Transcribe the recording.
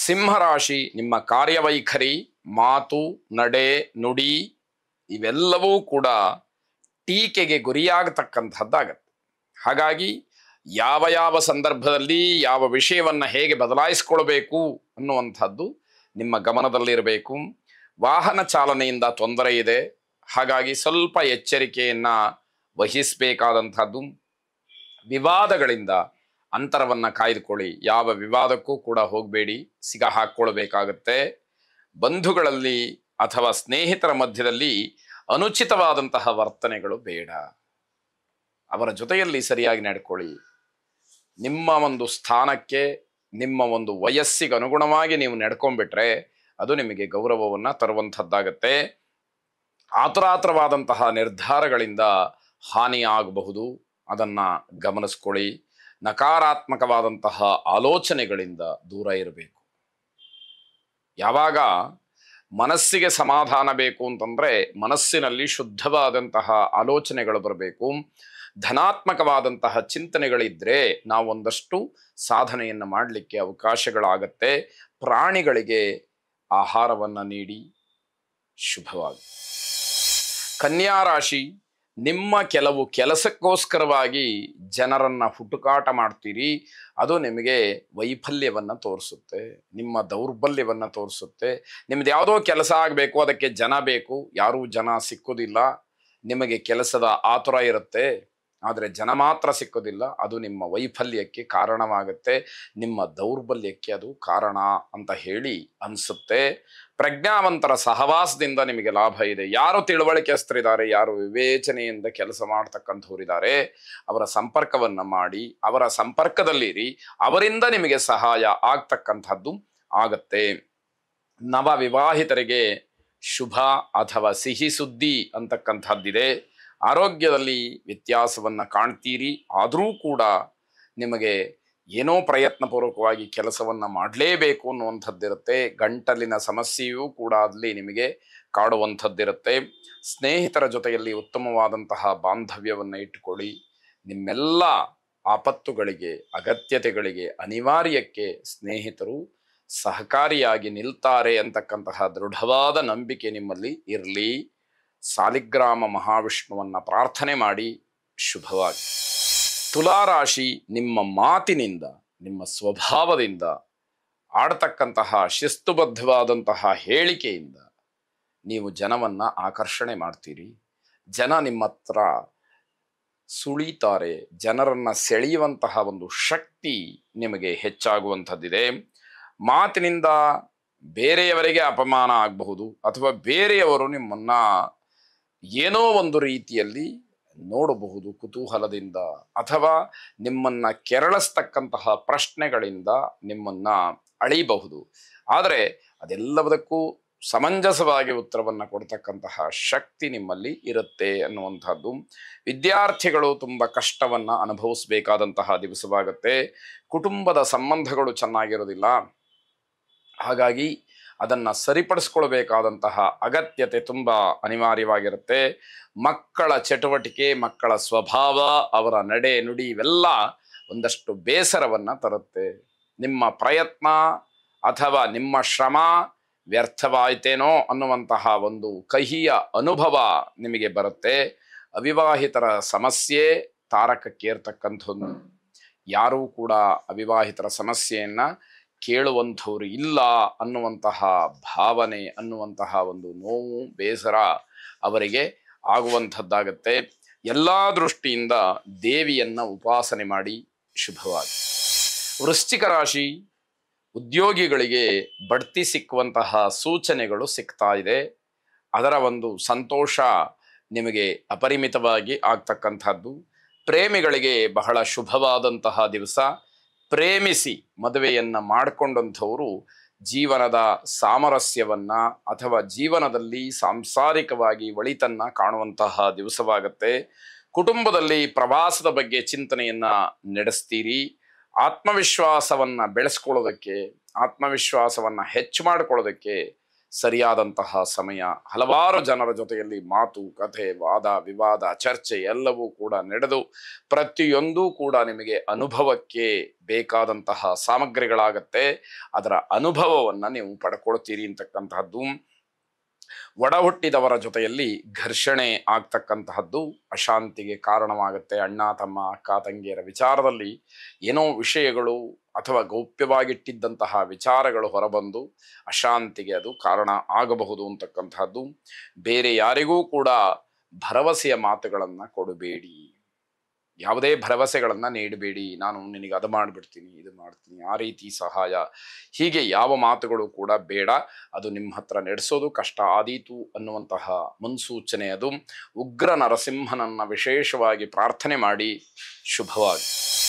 ಸಿಂಹರಾಶಿ ನಿಮ್ಮ ಕಾರ್ಯವೈಖರಿ, ಮಾತು, ನಡೆ, ನುಡಿ ಇವೆಲ್ಲವೂ ಕೂಡ ಟೀಕೆಗೆ ಗುರಿಯಾಗತಕ್ಕಂಥದ್ದಾಗತ್ತೆ. ಹಾಗಾಗಿ ಯಾವ ಯಾವ ಸಂದರ್ಭದಲ್ಲಿ ಯಾವ ವಿಷಯವನ್ನು ಹೇಗೆ ಬದಲಾಯಿಸ್ಕೊಳ್ಬೇಕು ಅನ್ನುವಂಥದ್ದು ನಿಮ್ಮ ಗಮನದಲ್ಲಿರಬೇಕು. ವಾಹನ ಚಾಲನೆಯಿಂದ ತೊಂದರೆ ಇದೆ, ಹಾಗಾಗಿ ಸ್ವಲ್ಪ ಎಚ್ಚರಿಕೆಯನ್ನು ವಹಿಸಬೇಕಾದಂಥದ್ದು. ವಿವಾದಗಳಿಂದ ಅಂತರವನ್ನು ಕಾಯ್ದುಕೊಳ್ಳಿ, ಯಾವ ವಿವಾದಕ್ಕೂ ಕೂಡ ಹೋಗಬೇಡಿ, ಸಿಗ ಹಾಕ್ಕೊಳ್ಬೇಕಾಗತ್ತೆ. ಬಂಧುಗಳಲ್ಲಿ ಅಥವಾ ಸ್ನೇಹಿತರ ಮಧ್ಯದಲ್ಲಿ ಅನುಚಿತವಾದಂತಹ ವರ್ತನೆಗಳು ಬೇಡ, ಅವರ ಜೊತೆಯಲ್ಲಿ ಸರಿಯಾಗಿ ನಡ್ಕೊಳ್ಳಿ. ನಿಮ್ಮ ಒಂದು ಸ್ಥಾನಕ್ಕೆ, ನಿಮ್ಮ ಒಂದು ವಯಸ್ಸಿಗೆ ಅನುಗುಣವಾಗಿ ನೀವು ನಡ್ಕೊಂಡ್ಬಿಟ್ರೆ ಅದು ನಿಮಗೆ ಗೌರವವನ್ನು ತರುವಂಥದ್ದಾಗತ್ತೆ. ಆತುರಾತುರವಾದಂತಹ ನಿರ್ಧಾರಗಳಿಂದ ಹಾನಿ ಆಗಬಹುದು, ಅದನ್ನು ಗಮನಿಸ್ಕೊಳ್ಳಿ. ನಕಾರಾತ್ಮಕವಾದಂತಹ ಆಲೋಚನೆಗಳಿಂದ ದೂರ ಇರಬೇಕು. ಯಾವಾಗ ಮನಸ್ಸಿಗೆ ಸಮಾಧಾನ ಬೇಕು ಅಂತಂದರೆ ಮನಸ್ಸಿನಲ್ಲಿ ಶುದ್ಧವಾದಂತಹ ಆಲೋಚನೆಗಳು ಬರಬೇಕು. ಧನಾತ್ಮಕವಾದಂತಹ ಚಿಂತನೆಗಳಿದ್ದರೆ ನಾವು ಒಂದಷ್ಟು ಸಾಧನೆಯನ್ನು ಮಾಡಲಿಕ್ಕೆ ಅವಕಾಶಗಳಾಗತ್ತೆ. ಪ್ರಾಣಿಗಳಿಗೆ ಆಹಾರವನ್ನು ನೀಡಿ. ಶುಭವಾಗಿ. ಕನ್ಯಾ ರಾಶಿ, ನಿಮ್ಮ ಕೆಲವು ಕೆಲಸಕ್ಕೋಸ್ಕರವಾಗಿ ಜನರನ್ನು ಹುಡುಕಾಟ ಮಾಡ್ತೀರಿ, ಅದು ನಿಮಗೆ ವೈಫಲ್ಯವನ್ನು ತೋರಿಸುತ್ತೆ, ನಿಮ್ಮ ದೌರ್ಬಲ್ಯವನ್ನು ತೋರಿಸುತ್ತೆ. ನಿಮ್ದು ಯಾವುದೋ ಕೆಲಸ ಆಗಬೇಕು, ಅದಕ್ಕೆ ಜನ ಬೇಕು, ಯಾರೂ ಜನ ಸಿಕ್ಕೋದಿಲ್ಲ. ನಿಮಗೆ ಕೆಲಸದ ಆತುರ ಇರುತ್ತೆ, ಆದರೆ ಜನ ಮಾತ್ರ ಸಿಕ್ಕೋದಿಲ್ಲ. ಅದು ನಿಮ್ಮ ವೈಫಲ್ಯಕ್ಕೆ ಕಾರಣವಾಗುತ್ತೆ, ನಿಮ್ಮ ದೌರ್ಬಲ್ಯಕ್ಕೆ ಅದು ಕಾರಣ ಅಂತ ಹೇಳಿ ಅನಿಸುತ್ತೆ. ಪ್ರಜ್ಞಾವಂತರ ಸಹವಾಸದಿಂದ ನಿಮಗೆ ಲಾಭ ಇದೆ. ಯಾರು ತಿಳುವಳಿಕೆಸ್ತರಿದ್ದಾರೆ, ಯಾರು ವಿವೇಚನೆಯಿಂದ ಕೆಲಸ ಮಾಡ್ತಕ್ಕಂಥವ್ರಿದ್ದಾರೆ, ಅವರ ಸಂಪರ್ಕವನ್ನು ಮಾಡಿ, ಅವರ ಸಂಪರ್ಕದಲ್ಲಿರಿ, ಅವರಿಂದ ನಿಮಗೆ ಸಹಾಯ ಆಗ್ತಕ್ಕಂಥದ್ದು ಆಗತ್ತೆ. ನವ ವಿವಾಹಿತರಿಗೆ ಶುಭ ಅಥವಾ ಸಿಹಿ ಸುದ್ದಿ ಅಂತಕ್ಕಂಥದ್ದಿದೆ. ಆರೋಗ್ಯದಲ್ಲಿ ವ್ಯತ್ಯಾಸವನ್ನು ಕಾಣ್ತೀರಿ, ಆದರೂ ಕೂಡ ನಿಮಗೆ ಏನೋ ಪ್ರಯತ್ನಪೂರ್ವಕವಾಗಿ ಕೆಲಸವನ್ನು ಮಾಡಲೇಬೇಕು ಅನ್ನುವಂಥದ್ದಿರುತ್ತೆ. ಗಂಟಲಿನ ಸಮಸ್ಯೆಯೂ ಕೂಡ ಅಲ್ಲಿ ನಿಮಗೆ ಕಾಡುವಂಥದ್ದಿರುತ್ತೆ. ಸ್ನೇಹಿತರ ಜೊತೆಯಲ್ಲಿ ಉತ್ತಮವಾದಂತಹ ಬಾಂಧವ್ಯವನ್ನು ಇಟ್ಟುಕೊಳ್ಳಿ. ನಿಮ್ಮೆಲ್ಲ ಆಪತ್ತುಗಳಿಗೆ, ಅಗತ್ಯತೆಗಳಿಗೆ, ಅನಿವಾರ್ಯಕ್ಕೆ ಸ್ನೇಹಿತರು ಸಹಕಾರಿಯಾಗಿ ನಿಲ್ತಾರೆ ಅಂತಕ್ಕಂತಹ ದೃಢವಾದ ನಂಬಿಕೆ ನಿಮ್ಮಲ್ಲಿ ಇರಲಿ. ಸಾಲಿಗ್ರಾಮ ಮಹಾವಿಷ್ಣುವನ್ನು ಪ್ರಾರ್ಥನೆ ಮಾಡಿ. ಶುಭವಾಗಿ. ತುಲಾರಾಶಿ, ನಿಮ್ಮ ಮಾತಿನಿಂದ, ನಿಮ್ಮ ಸ್ವಭಾವದಿಂದ, ಆಡ್ತಕ್ಕಂತಹ ಶಿಸ್ತುಬದ್ಧವಾದಂತಹ ಹೇಳಿಕೆಯಿಂದ ನೀವು ಜನವನ್ನು ಆಕರ್ಷಣೆ ಮಾಡ್ತೀರಿ. ಜನ ನಿಮ್ಮ ಹತ್ರ ಸುಳಿತಾರೆ, ಜನರನ್ನು ಸೆಳೆಯುವಂತಹ ಒಂದು ಶಕ್ತಿ ನಿಮಗೆ ಹೆಚ್ಚಾಗುವಂಥದ್ದಿದೆ. ಮಾತಿನಿಂದ ಬೇರೆಯವರಿಗೆ ಅಪಮಾನ ಆಗಬಹುದು, ಅಥವಾ ಬೇರೆಯವರು ನಿಮ್ಮನ್ನು ಏನೋ ಒಂದು ರೀತಿಯಲ್ಲಿ ನೋಡಬಹುದು ಕುತೂಹಲದಿಂದ, ಅಥವಾ ನಿಮ್ಮನ್ನು ಕೆರಳಿಸ್ತಕ್ಕಂತಹ ಪ್ರಶ್ನೆಗಳಿಂದ ನಿಮ್ಮನ್ನು ಅಳಿಬಹುದು. ಆದರೆ ಅದೆಲ್ಲದಕ್ಕೂ ಸಮಂಜಸವಾಗಿ ಉತ್ತರವನ್ನು ಕೊಡ್ತಕ್ಕಂತಹ ಶಕ್ತಿ ನಿಮ್ಮಲ್ಲಿ ಇರುತ್ತೆ ಅನ್ನುವಂಥದ್ದು. ವಿದ್ಯಾರ್ಥಿಗಳು ತುಂಬ ಕಷ್ಟವನ್ನು ಅನುಭವಿಸಬೇಕಾದಂತಹ ದಿವಸವಾಗುತ್ತೆ. ಕುಟುಂಬದ ಸಂಬಂಧಗಳು ಚೆನ್ನಾಗಿರೋದಿಲ್ಲ, ಹಾಗಾಗಿ ಅದನ್ನು ಸರಿಪಡಿಸ್ಕೊಳ್ಬೇಕಾದಂತಹ ಅಗತ್ಯತೆ ತುಂಬ ಅನಿವಾರ್ಯವಾಗಿರುತ್ತೆ. ಮಕ್ಕಳ ಚಟುವಟಿಕೆ, ಮಕ್ಕಳ ಸ್ವಭಾವ, ಅವರ ನಡೆ ನುಡಿ ಇವೆಲ್ಲ ಒಂದಷ್ಟು ಬೇಸರವನ್ನು ತರುತ್ತೆ. ನಿಮ್ಮ ಪ್ರಯತ್ನ ಅಥವಾ ನಿಮ್ಮ ಶ್ರಮ ವ್ಯರ್ಥವಾಯಿತೇನೋ ಅನ್ನುವಂತಹ ಒಂದು ಕಹಿಯ ಅನುಭವ ನಿಮಗೆ ಬರುತ್ತೆ. ಅವಿವಾಹಿತರ ಸಮಸ್ಯೆ ತಾರಕಕ್ಕೇರ್ತಕ್ಕಂಥದ್ದು. ಯಾರೂ ಕೂಡ ಅವಿವಾಹಿತರ ಸಮಸ್ಯೆಯನ್ನು ಕೇಳುವಂಥವ್ರು ಇಲ್ಲ ಅನ್ನುವಂತಹ ಭಾವನೆ, ಅನ್ನುವಂತಹ ಒಂದು ನೋವು, ಬೇಸರ ಅವರಿಗೆ ಆಗುವಂಥದ್ದಾಗತ್ತೆ. ಎಲ್ಲ ದೃಷ್ಟಿಯಿಂದ ದೇವಿಯನ್ನು ಉಪಾಸನೆ ಮಾಡಿ. ಶುಭವಾಗಿ. ವೃಶ್ಚಿಕ ರಾಶಿ, ಉದ್ಯೋಗಿಗಳಿಗೆ ಬಡ್ತಿ ಸಿಕ್ಕುವಂತಹ ಸೂಚನೆಗಳು ಸಿಗ್ತಾ ಇದೆ. ಅದರ ಒಂದು ಸಂತೋಷ ನಿಮಗೆ ಅಪರಿಮಿತವಾಗಿ ಆಗ್ತಕ್ಕಂಥದ್ದು. ಪ್ರೇಮಿಗಳಿಗೆ ಬಹಳ ಶುಭವಾದಂತಹ ದಿವಸ. ಪ್ರೇಮಿಸಿ ಮದುವೆಯನ್ನು ಮಾಡಿಕೊಂಡಂಥವರು ಜೀವನದ ಸಾಮರಸ್ಯವನ್ನು ಅಥವಾ ಜೀವನದಲ್ಲಿ ಸಾಂಸಾರಿಕವಾಗಿ ಒಳಿತನ್ನು ಕಾಣುವಂತಹ ದಿವಸವಾಗುತ್ತೆ. ಕುಟುಂಬದಲ್ಲಿ ಪ್ರವಾಸದ ಬಗ್ಗೆ ಚಿಂತನೆಯನ್ನು ನಡೆಸ್ತೀರಿ. ಆತ್ಮವಿಶ್ವಾಸವನ್ನು ಬೆಳೆಸ್ಕೊಳ್ಳೋದಕ್ಕೆ, ಆತ್ಮವಿಶ್ವಾಸವನ್ನು ಹೆಚ್ಚು ಮಾಡಿಕೊಳ್ಳೋದಕ್ಕೆ ಸರಿಯಾದಂತಹ ಸಮಯ. ಹಲವಾರು ಜನರ ಜೊತೆಯಲ್ಲಿ ಮಾತು ಕಥೆ ವಾದ ವಿವಾದ ಚರ್ಚೆ ಎಲ್ಲವೂ ಕೂಡ ನಡೆದು ಪ್ರತಿಯೊಂದೂ ಕೂಡ ನಿಮಗೆ ಅನುಭವಕ್ಕೆ ಬೇಕಾದಂತಹ ಸಾಮಗ್ರಿಗಳಾಗತ್ತೆ. ಅದರ ಅನುಭವವನ್ನು ನೀವು ಪಡ್ಕೊಳ್ತೀರಿ ಅಂತಕ್ಕಂತಹದ್ದು. ಒಡ ಹುಟ್ಟಿದವರ ಜೊತೆಯಲ್ಲಿ ಘರ್ಷಣೆ ಆಗ್ತಕ್ಕಂತಹದ್ದು ಅಶಾಂತಿಗೆ ಕಾರಣವಾಗುತ್ತೆ. ಅಣ್ಣ ತಮ್ಮ ಅಕ್ಕ ತಂಗಿಯರ ವಿಚಾರದಲ್ಲಿ ಏನೋ ವಿಷಯಗಳು ಅಥವಾ ಗೌಪ್ಯವಾಗಿಟ್ಟಿದ್ದಂತಹ ವಿಚಾರಗಳು ಹೊರಬಂದು ಅಶಾಂತಿಗೆ ಅದು ಕಾರಣ ಆಗಬಹುದು ಅಂತಕ್ಕಂತಹದ್ದು. ಬೇರೆ ಯಾರಿಗೂ ಕೂಡ ಭರವಸೆಯ ಮಾತುಗಳನ್ನು ಕೊಡಬೇಡಿ. ಯಾವುದೇ ಭರವಸೆಗಳನ್ನು ನೀಡಬೇಡಿ. ನಾನು ನಿನಗೆ ಅದು ಮಾಡಿಬಿಡ್ತೀನಿ ಇದು ಮಾಡ್ತೀನಿ ಆ ರೀತಿ ಸಹಾಯ ಹೀಗೆ ಯಾವ ಮಾತುಗಳು ಕೂಡ ಬೇಡ. ಅದು ನಿಮ್ಮ ಹತ್ರ ನಡೆಸೋದು ಕಷ್ಟ ಆದೀತು ಅನ್ನುವಂತಹ ಮುನ್ಸೂಚನೆ ಅದು. ಉಗ್ರ ನರಸಿಂಹನನ್ನ ವಿಶೇಷವಾಗಿ ಪ್ರಾರ್ಥನೆ ಮಾಡಿ. ಶುಭವಾಗಿ.